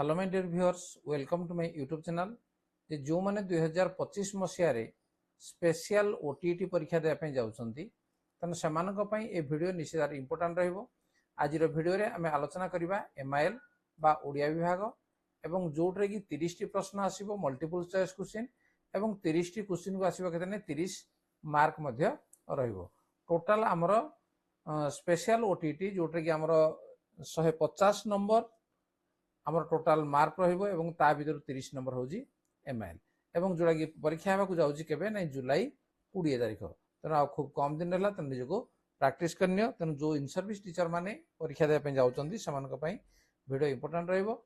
Hello my dear viewers, welcome to my YouTube channel. जे जो माने 2025 मसीह रे स्पेशल ओटीटी परीक्षा देया पे जाउछंती तने सेमानक पई ए वीडियो निश्चित इंपोर्टेंट रहइबो। आज रो वीडियो रे हमें आलोचना करिबा एमआईएल बा ओडिया विभाग एवं जोट्रे कि 30 टी प्रश्न आसीबो मल्टीपल चॉइस क्वेश्चन एवं 30 टी क्वेश्चन को आसीबो केतने 30 मार्क मध्य रहइबो। टोटल हमरो स्पेशल ओटीटी जोट्रे कि हमरो 150 नंबर आमर टोटाल मार्क रहिबो एवं ता भीतर 30 नंबर होजी एमआईएल एवं जोड़ा कि परीक्षा हेबा को जाउची केबे नै जुलाई 20 तारिख। तनो आ खूब कम दिन रहला तन निजको प्रैक्टिस करनियो। तनो जो इन सर्विस टीचर माने परीक्षा दे पे जाउचंदी समान को पई वीडियो इंपोर्टेंट रहइबो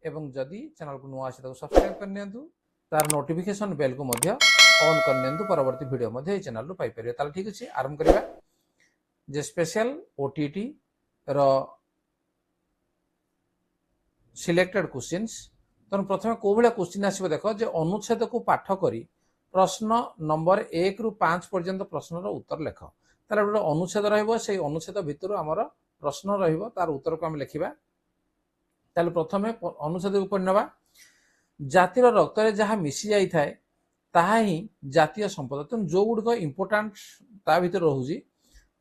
एवं जदी चैनल को नुआ आसी ताको सब्सक्राइब करनियंतु तार नोटिफिकेशन बेल को मध्य ऑन करनियंतु परवर्ती वीडियो मध्य ए चैनल रो पाई परियो। ताल ठीक अछि, आरंभ करिबा जे स्पेशल ओटीटी रो सिलेक्टेड क्वेश्चंस। तो प्रथम को भाया क्वेश्चन आसो देख जे अनुच्छेद को पाठ करी प्रश्न नंबर 1 रु 5 पर्यंत प्रश्न उत्तर लेख। ताले गोटे अनुच्छेद रहिबो, से अनुच्छेद भितर आमर प्रश्न रहिबो, तार उत्तर को हम लिखिबा। ताले प्रथमे अनुच्छेद को पढनबा। जातिर रक्त रे जहा मिसी जाई थाए ताहा ही जातीय संपद। तो जो गुड को इंपोर्टेंट ता भितर रहउजी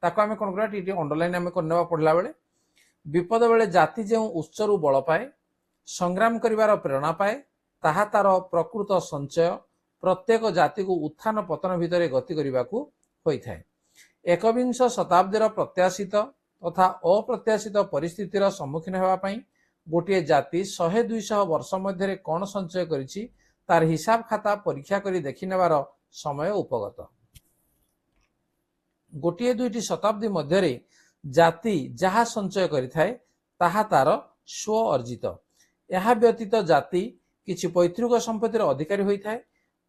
ताको हमें कोन करा टी अंडरलाइन हमें करनेबा पढला बेले। विपद बेले जाति जे उच्च रु बल पाए, संग्राम करिवार प्रेरणा पाए, ताहा तार प्रकृत संचय प्रत्येक जाति को उत्थान पतन भितर गति करने को होई थाए। एकविंश शताब्दीर प्रत्याशित तथा अप्रत्याशित परिस्थितिर सम्मुखीन हेबा पई गोटे जाति 100-200 वर्ष मध्य कौन संचय करिछि तार हिसाब खाता परीक्षा करी देखि नेबार समय उपगत। गोटे 2टी शताब्दी मध्य जाति जहा संचय करिथाए ताहा तार स्व अर्जित। यह व्यतीत जाति किछि पैतृक संपत्तिर अधिकारी होइथाए।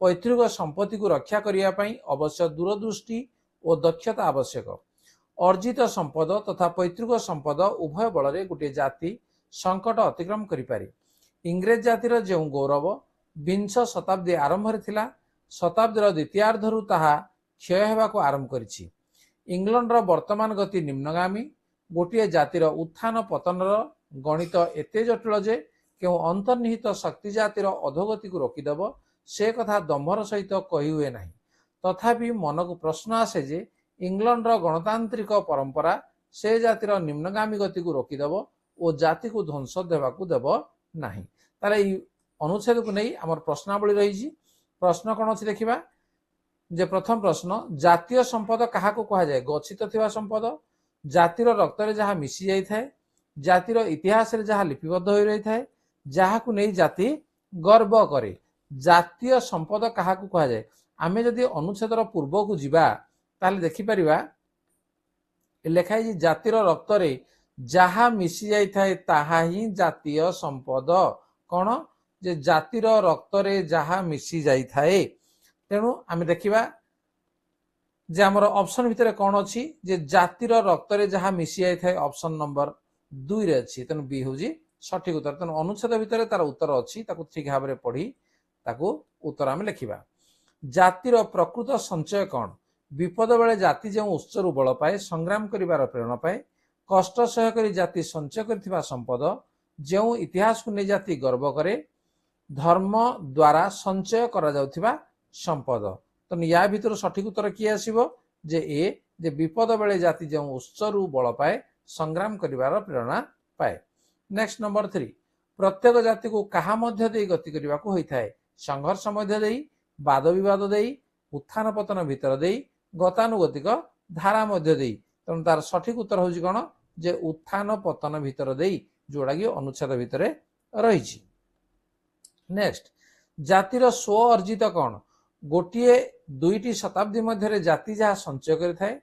पैतृक संपत्ति को रक्षा करिया पई अवश्य दूरदृष्टि और दक्षता आवश्यक। अर्जित संपद तथा पैतृक संपद उभय बल गोटे जाति संकट अतिक्रम करिपारे। इंग्रेज जातिर जो गौरव विंश शताब्दी आरंभ थिला, शताब्दीर द्वितीयार्धरु ताहा क्षय हेबाको आरंभ करिछि। इंग्लैंड वर्तमान गति निम्नगामी। गोटे जातिर उत्थान पतनर गणित एते जटिल जे क्यों अंतर्निहित शक्ति जातिर अधोगति को रोकीदेव से कथा दम्भर सहित कही हुए नहीं। तथापि मन को प्रश्न आसे जे इंग्लैंड गणतांत्रिक परंपरा से जातिर निम्नगामी गति को रोकीदेव और जाति को ध्वंस देवाकू देव नहीं। ताले अनुच्छेद को नहीं आमर प्रश्नावली रही। प्रश्न कौन अच्छी देखा जे प्रथम प्रश्न, जातीय संपद क्या कह जाए? गच्छित थिबा संपद, जातिर रक्त रे जहा मिसी जाई थाए, जातिर इतिहास रे जहा लिपिबद्ध होई रही थाए, जहा को नहीं जाति गर्व करे। जातीय संपद क्या कह जाए? आमे जदि अनुच्छेदर पूर्व को जीवा ताले देखि परिबा लेखाई जे जातिर रक्त रे जहा मिसी जाई थाए ताहा ही जातीय संपद। कौन जे जातिर रक्त रे जहा मिसी जाई थाए। तेणु आमे देखिबा जे हमर ऑप्शन भितर कौन अछि जे जातिर रक्त रे जहा मिसी जाई थाए ऑप्शन नंबर 2 रे अछि। तेणु बी होजी सठिक उत्तर। तेणु अनुच्छेद भितर तार उत्तर अछि, ताकू ठीक भाव में पढ़ी ताकू उत्तर आमे लिखिबा। जातिर प्रकृत संचय कौन? विपद बेले जाति जो उच्च रु बल पाए, संग्राम करिवार प्रेरणा पाए, कष्ट सह करी जाति संचय करथिबा संपद, जो इतिहास को नहीं जाति गर्व करे, धर्म द्वारा संचय करा जाउथिबा संपद। तो या भीतर सठिक उत्तर किए आसीबो जे ए जे विपद बेले जाति जो उच्च रु बल पाए, संग्राम करिवार प्रेरणा पाए। नेक्स्ट नंबर 3, प्रत्येक जाति को कहा मध्य दे गति करने को होता है? संघर्ष मध्य दे, वाद विवाद दे, उत्थान पतन भितर दे, गतानुगतिक धारा मध्य दे। तेणु तार सठिक उत्तर होची कौन जे उत्थान पतन भितर दे, जोड़ा कि अनुच्छेद भितर रही। नेक्स्ट, जातिर स्व अर्जित कौन? गोटे 2टी शताब्दी मध्य जाति जहाँ संचय करिथाए,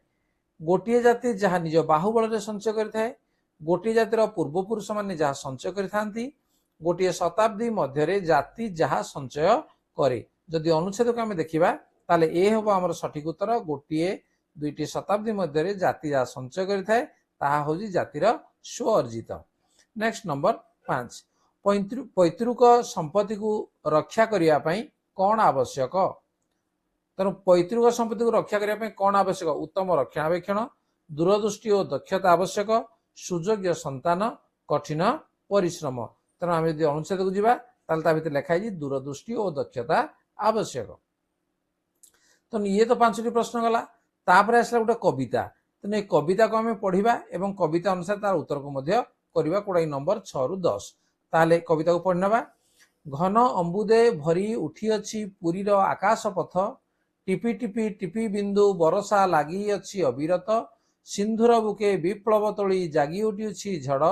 गोटे जाति जहाँ निज बाहुबल संचय करिथाए, गोटे जातिर पूर्वपुरुष माने जहाँ संचय करिथांती, गोटे शताब्दी मध्य जाति जहाँ संचय करे। जदि अनुच्छेद को आमे देखिबा ताले ए होबो हमर सठिक उत्तर। गोटे 2टी शताब्दी मध्य जाति जहाँ संचय करिथाए ताहा होजी जातिर स्व अर्जित। नेक्स्ट नंबर 5, पैतृक संपत्ति को रक्षा करिया पई कौन आवश्यक? तेणु पैतृक संपत्ति को रक्षा करिया पई कौन आवश्यक? उत्तम रक्षणाबेक्षण, दूरदृष्टि और दक्षता आवश्यक, सुयोग्य संतान, कठिन परिश्रम। तेणु आम जब अनुच्छेद को जीवा ता भीतर लिखाई दूरदृष्टि और दक्षता आवश्यक। तेणु ये तो 5टी प्रश्न गला। तापर आसला गोटे कविता। तेणु ये कविता को आम पढ़ा और कविता अनुसार तार उत्तर को करवा कोड़ाई नंबर 6 रु 10। ताले कविता को पढ़ी नवा। घन अंबुदे भरी उठी अच्छी पुरीर आकाश पथ, टिपि टिपि टिपि बिंदु बरसा लगी अच्छी अविरत, सिंधुर बुके विप्लव तोली जागी उठी झड़,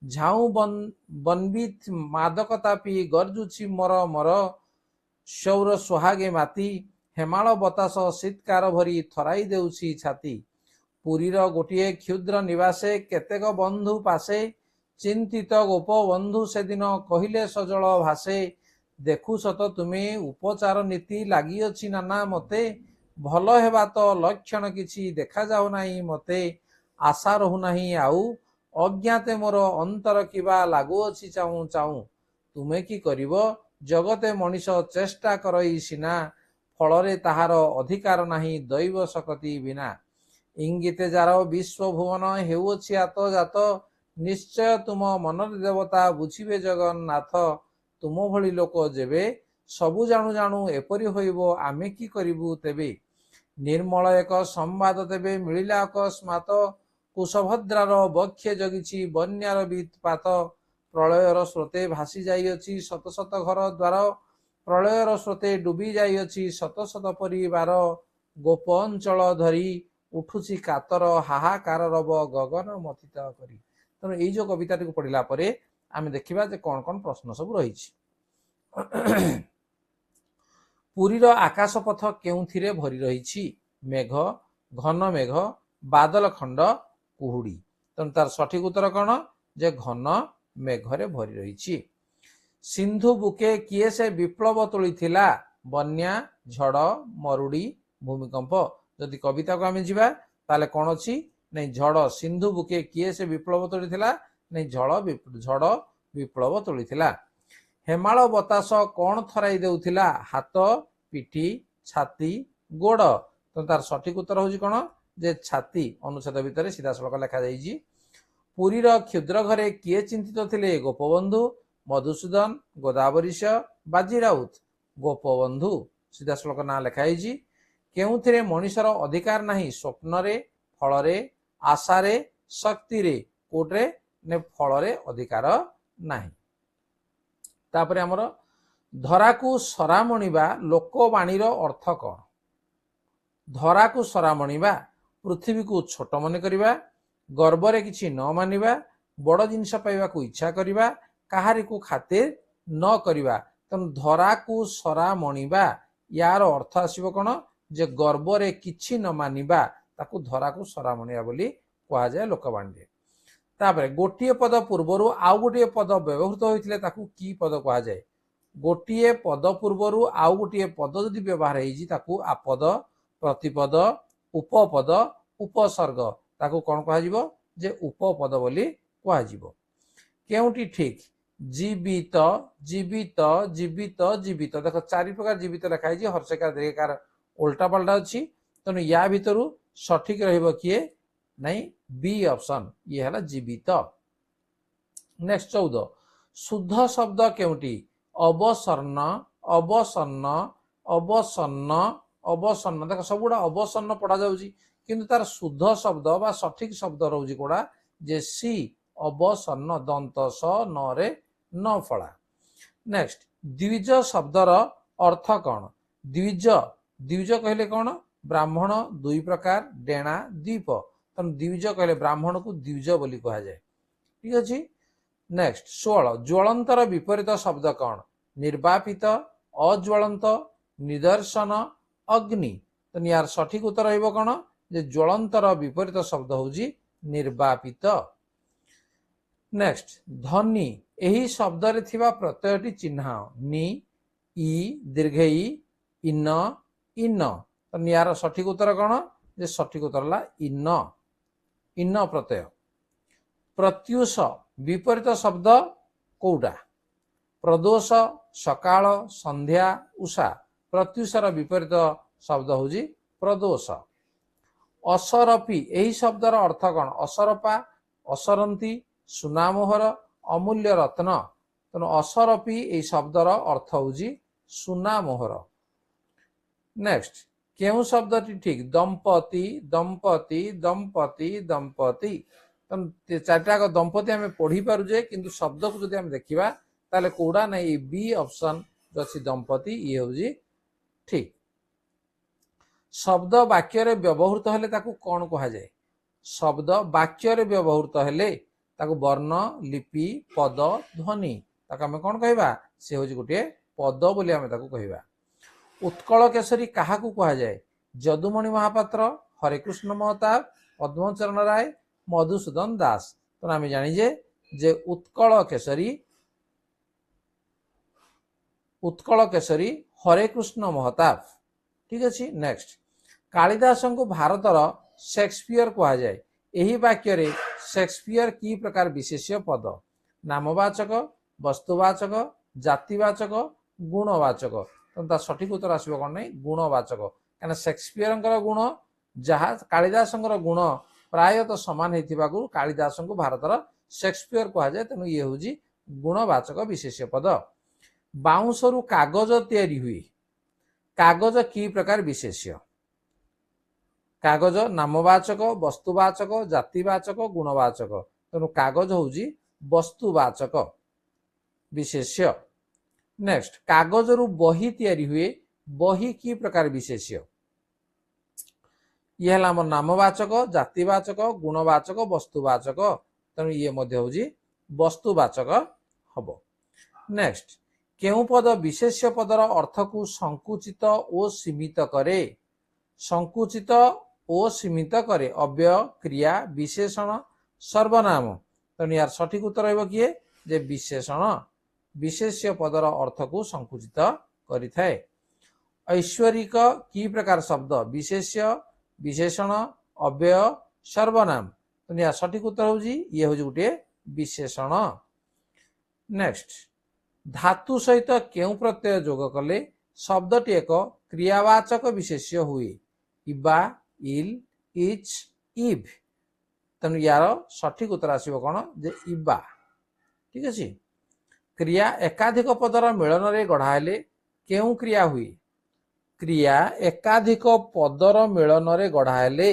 झाऊ बनबित मादकता पी गर्जुची मर मर, सौर सुहागे माती, हेमाल बतास शीतकार भरी थराई देउछि छाती, पुरीर गोटे क्षुद्र निवासे केतेक बंधु पासे, चिंतित गोप बंधु से दिन कहिले सजल भासे, देखु सत तुमे उपचार नीति लगी अच्छी नाना मते, भल हेबा तो लक्षण किछि देखा जाऊ नाही मते, आशा रहु नाही आउ अज्ञाते मोर अंतर किबा लागु अच्छी चाहू चाहू, तुमे कि करिवो जगते मनीष चेष्टा करई सिना, फलरे ताहार अधिकार नाही दैव शक्ति बिना, इंगिते जार विश्व भुवन हेउछि आत जात, निश्चय तुम मनर देवता बुझिबे जगन्नाथ, तुम भली लोक जेबे सबु जाणु जाणु एपरि होइबो आमे कि करिबु तेबे, निर्मल एक संवाद तेबे मिलिला अकस्मात, कुशभद्रार बक्षे जगिछि बन्यार वित्पात, प्रलयर स्रोते भासी जाइअछि शत शत घर द्वार, प्रलयर स्रोते डूबी जाइअछि शत शत परिवार, गोप अंचल धरी उठुछि कातर हाहाकार रब गगन मथित करी। तेणु ये जो कविता को पढ़ला आम देखा कौन कौन प्रश्न सब रही। पुरीर आकाश पथ केउथिरे भरी रही? मेघ, घन मेघ, बादल खंड, कुहुड़ी। तेणु तार सठिक उत्तर कौन? जे घन मेघरे भरी रही। सिंधु बुके किए से विप्लव तोली थिला? बन्या, झड़, मरुड़ी, भूमिकंप। जदि कविता को आम जीवा ताले कौन अच्छी नहीं झड़ सिंधु बुके किए से विप्लव तोली थिला? नहीं झड़ विप्लव तोली थिला। हेमाल बतास कौन थराई देउथिला? हाथ, पिठी, छाती, गोड़। तो तार सठिक उत्तर हूँ कौन? जे छाती। अनुच्छेद भितर सीधा सड़क लिखा जाइए। पुरीर क्षुद्र घरे किए चिंतित थिले? गोपबंधु, मधुसूदन, गोदावरीश, बाजी राउत। गोपबंधु सीधा सड़क ना लिखाई। केउथिरे मनीषर अधिकार नाही? स्वप्नरे, फलरे, आशारे, शक्तिरे। कोटरे ने फलरे अधिकार नाही। तापरे हमर धराकू सरामणिबा लोकवाणीर अर्थ कौन? धराकू सरामणिबा पृथ्वी को छोट मन करिबा, गर्वरे किछि न मानिबा, बड़ जिनिस पाइबाकू इच्छा करिबा, काहारी को खातिर न करिबा। तेणु धराकू सरामणिबा यार अर्थ आसिबो कोन? जे गर्वरे किछि न मानिबा ताकू धराकू सरामणिया बोली कहा जाए लोकवाणी। तापरे गोटिए पद पूर्वरु आउ गोटिए पद व्यवहृत होइथिले ताकू की पद कहा जाए? गोटिए पद पूर्वरु आउ गोटिए पद जदि व्यवहार होइछि ताकू आपद, प्रतिपद, उपपद, उपसर्ग ताकू कोन कहा जिवो? जे उपपद बोली कहा जिवो। केउटी ठीक? जीवित, जीवित, जीवित, जीवित। देखो 4 प्रकार जीवित लिखाई छी। हर्षकार दीर्घकार उल्टा पल्टा अच्छी। तेणु या भितर सठिक रहिबो किए? नहीं बी ऑप्शन, ये है जीवित। नेक्स्ट 14 शुद्ध शब्द केउटी? अवसन्न, अवसन्न, अवसन्न, अवसन्न। देखो सब गुड़ा अवसन्न पढ़ा जाउची किंतु तार शुद्ध शब्द बा सठिक शब्द रहउची कोडा? जे सी अवसन्न। दंत स न रे न फला। नेक्स्ट द्विज शब्दर अर्थ कौन? द्विज, द्विज कहले कौन? ब्राह्मण 2 प्रकार, डेणा, द्वीप। तेणु द्विज कहले ब्राह्मण को द्विज बोली कहा जाए। ठीक अच्छे। नेक्स्ट 16 ज्वलंतर विपरीत शब्द कौन? निर्वापित, अज्वलंत, निदर्शन, अग्नि। तो यार सठिक उत्तर रहिबो कौन? जे ज्वलंतर विपरीत शब्द होउची निर्वापित। नेक्स्ट ध्वनि, एही शब्द रे थिबा प्रत्ययटी चिन्ह? नि, इ, दीर्घ इ, इन, इन। तो यार सठिक उत्तर कौन? जे सठिक उत्तर ला इन, इन प्रत्यय। प्रत्युष विपरीत शब्द कोउटा? प्रदोष, सकाळ, संध्या, उषा। प्रत्युषर विपरीत शब्द होउची प्रदोष। असरपी, एही शब्दर अर्थ कौन? असरपा, असरंती, सुनामोहर, अमूल्य रत्न। ତେଣୁ ଅସରପି ଏଇ ଶବ୍ଦର ଅର୍ଥ ହେଉଛି ସୁନା ମୋହର। ନେକ୍ସଟ, କେଉଁ ଶବ୍ଦଟି ଠିକ? ଦମ୍ପତି ଦମ୍ପତି ଦମ୍ପତି ଦମ୍ପତି। ତେଣୁ ଚାରିଟାକ ଦମ୍ପତି ଆମେ ପଢି ପାରୁଛେ, କିନ୍ତୁ ଶବ୍ଦକୁ ଯଦି ଆମେ ଦେଖିବା ତାହେଲେ କୋଉଟା ନା ଏଇ ବି ଅପସନ ଅଛି ଦମ୍ପତି, ଇଏ ହେଉଛି ଠିକ। ଶବ୍ଦ ବାକ୍ୟରେ ବ୍ୟବହୃତ ହେଲେ ତାକୁ କଣ କୁହାଯାଏ? ଶବ୍ଦ ବାକ୍ୟରେ ବ୍ୟବହୃତ ହେଲେ ତାକୁ ବର୍ଣ୍ଣ, ଲିପି, ପଦ, ଧ୍ୱନି, ତାକୁ ଆମେ କଣ କହିବା? ସେ ହେଉଛି ଗୋଟିଏ ପଦ ବୋଲି ଆମେ ତାକୁ କହିବା। ଉତ୍କଳ କେଶରୀ କାହାକୁ କୁହାଯାଏ? ଯଦୁମଣି ମହାପାତ୍ର, ହରେକୃଷ୍ଣ ମହତାବ, ପଦ୍ମଚରଣ ରାୟ, ମଧୁସୂଦନ ଦାସ। ତେଣୁ ଆମେ ଜାଣିଛେ ଯେ ଉତ୍କଳ କେଶରୀ ହରେକୃଷ୍ଣ ମହତାବ। ଠିକ ଅଛି। ନେକ୍ସଟ, କାଳିଦାସଙ୍କୁ ଭାରତର ସେକ୍ସପିୟର କୁହାଯାଏ। ଏହି ବାକ୍ୟରେ ସେକ୍ସପିୟର କି ପ୍ରକାର ବିଶେଷ୍ୟ ପଦ? ନାମବାଚକ, ବସ୍ତୁବାଚକ, ଜାତିବାଚକ, ଗୁଣବାଚକ। ତେଣୁ ତା ସଠିକ ଉତ୍ତର ଆସିବ କଣ? ନାହିଁ, ଗୁଣବାଚକ। କାହିଁକିନା ସେକ୍ସପିୟରଙ୍କର ଗୁଣ ଯାହା କାଳିଦାସଙ୍କର ଗୁଣ ପ୍ରାୟତଃ ସମାନ ହେଇଥିବାକୁ କାଳିଦାସଙ୍କୁ ଭାରତର ସେକ୍ସପିୟର କୁହାଯାଏ। ତେଣୁ ଇଏ ହେଉଛି ଗୁଣବାଚକ ବିଶେଷ୍ୟ ପଦ। ବାଉଁଶରୁ କାଗଜ ତିଆରି ହୁଏ। କାଗଜ କି ପ୍ରକାର ବିଶେଷ୍ୟ? କାଗଜ ନାମବାଚକ, ବସ୍ତୁବାଚକ, ଜାତିବାଚକ, ଗୁଣବାଚକ। ତେଣୁ କାଗଜ ହେଉଛି ବସ୍ତୁବାଚକ ବିଶେଷ୍ୟ। ନେକ୍ସଟ, କାଗଜରୁ ବହି ତିଆରି ହୁଏ। ବହି କି ପ୍ରକାର ବିଶେଷ୍ୟ? ଇଏ ହେଲା ଆମର ନାମବାଚକ, ଜାତିବାଚକ, ଗୁଣବାଚକ, ବସ୍ତୁବାଚକ। ତେଣୁ ଇଏ ମଧ୍ୟ ହେଉଛି ବସ୍ତୁବାଚକ ହବ। ନେକ୍ସଟ, କେଉଁ ପଦ ବିଶେଷ୍ୟ ପଦର ଅର୍ଥକୁ ସଂକୁଚିତ ଓ ସୀମିତ କରେ? ସଂକୁଚିତ ଓ ସୀମିତ କରେ। ଅବ୍ୟୟ, କ୍ରିୟା, ବିଶେଷଣ, ସର୍ବନାମ। ତେଣୁ ୟାର ସଠିକ ଉତ୍ତର ରହିବ କିଏ? ଯେ ବିଶେଷଣ। ବିଶେଷ୍ୟ ପଦର ଅର୍ଥକୁ ସଂକୁଚିତ କରିଥାଏ। ଐଶ୍ୱରିକ କି ପ୍ରକାର ଶବ୍ଦ? ବିଶେଷ୍ୟ, ବିଶେଷଣ, ଅବ୍ୟୟ, ସର୍ବନାମ। ତେଣୁ ୟା ସଠିକ ଉତ୍ତର ହେଉଛି ଇଏ ହେଉଛି ଗୋଟିଏ ବିଶେଷଣ। ନେକ୍ସଟ, ଧାତୁ ସହିତ କେଉଁ ପ୍ରତ୍ୟୟ ଯୋଗ କଲେ ଶବ୍ଦଟି ଏକ କ୍ରିୟାବାଚକ ବିଶେଷ୍ୟ ହୁଏ? ଇବା, ଇଲ୍, ଇଚ୍, ଇଭ୍। ତେଣୁ ୟାର ସଠିକ ଉତ୍ତର ଆସିବ କଣ? ଯେ ଇବା। ଠିକ ଅଛି। କ୍ରିୟା ଏକାଧିକ ପଦର ମିଳନରେ ଗଢ଼ା ହେଲେ କେଉଁ କ୍ରିୟା ହୁଏ? କ୍ରିୟା ଏକାଧିକ ପଦର ମିଳନରେ ଗଢ଼ା ହେଲେ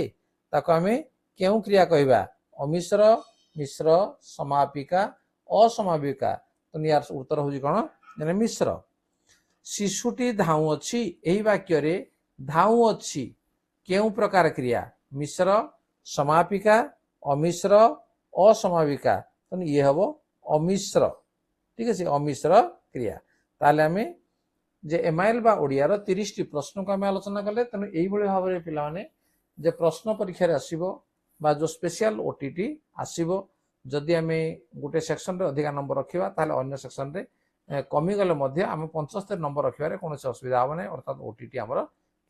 ତାକୁ ଆମେ କେଉଁ କ୍ରିୟା କହିବା? ଅମିଶ୍ର, ମିଶ୍ର, ସମାପିକା, ଅସମାପିକା। ତେଣୁ ୟାର ଉତ୍ତର ହେଉଛି କଣ? ମିଶ୍ର। ଶିଶୁଟି ଧାଉଁଅଛି। ଏହି ବାକ୍ୟରେ ଧାଉଁଅଛି କେଉଁ ପ୍ରକାର କ୍ରିୟା? ମିଶ୍ର, ସମାପିକା, ଅମିଶ୍ର, ଅସମାପିକା। ତେଣୁ ଇଏ ହବ ଅମିଶ୍ର। ଠିକ ଅଛି, ଅମିଶ୍ର କ୍ରିୟା। ତାହେଲେ ଆମେ ଯେ ଏମାଇଲ ବା ଓଡ଼ିଆର 30ଟି ପ୍ରଶ୍ନକୁ ଆମେ ଆଲୋଚନା କଲେ। ତେଣୁ ଏଇଭଳି ଭାବରେ ପିଲାମାନେ ଯେ ପ୍ରଶ୍ନ ପରୀକ୍ଷାରେ ଆସିବ ବା ଯୋଉ ସ୍ପେଶିଆଲ ଓଟିଟି ଆସିବ, ଯଦି ଆମେ ଗୋଟେ ସେକ୍ସନରେ ଅଧିକା ନମ୍ବର ରଖିବା ତାହେଲେ ଅନ୍ୟ ସେକ୍ସନରେ କମିଗଲେ ମଧ୍ୟ ଆମେ 75 ନମ୍ବର ରଖିବାରେ କୌଣସି ଅସୁବିଧା ହେବ ନାହିଁ, ଅର୍ଥାତ୍ ଓଟିଟି ଆମର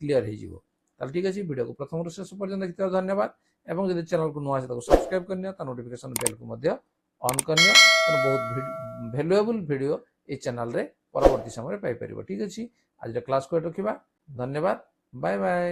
କ୍ଲିୟର ହେଇଯିବ। ତାହେଲେ ଠିକ ଅଛି, ଭିଡ଼ିଓକୁ ପ୍ରଥମରୁ ଶେଷ ପର୍ଯ୍ୟନ୍ତ ଦେଖିଥିବାରୁ ଧନ୍ୟବାଦ। ଏବଂ ଯଦି ଚ୍ୟାନେଲକୁ ନୂଆ ଅଛି ତାକୁ ସବସ୍କ୍ରାଇବ କରିନିଅ, ତା ନୋଟିଫିକେସନ ବେଲକୁ ମଧ୍ୟ ଅନ୍ କରିନିଅ। ତେଣୁ ବହୁତ ଭ୍ୟାଲୁଏବୁଲ ଭିଡ଼ିଓ এই ଚ୍ୟାନେଲରେ ପରବର୍ତ୍ତୀ ସମୟରେ ପାଇପାରିବ। ଠିକ ଅଛି, ଆଜିର କ୍ଲାସକୁ ଏଠି ରଖିବା। ଧନ୍ୟବାଦ, ବାଏ ବାଏ।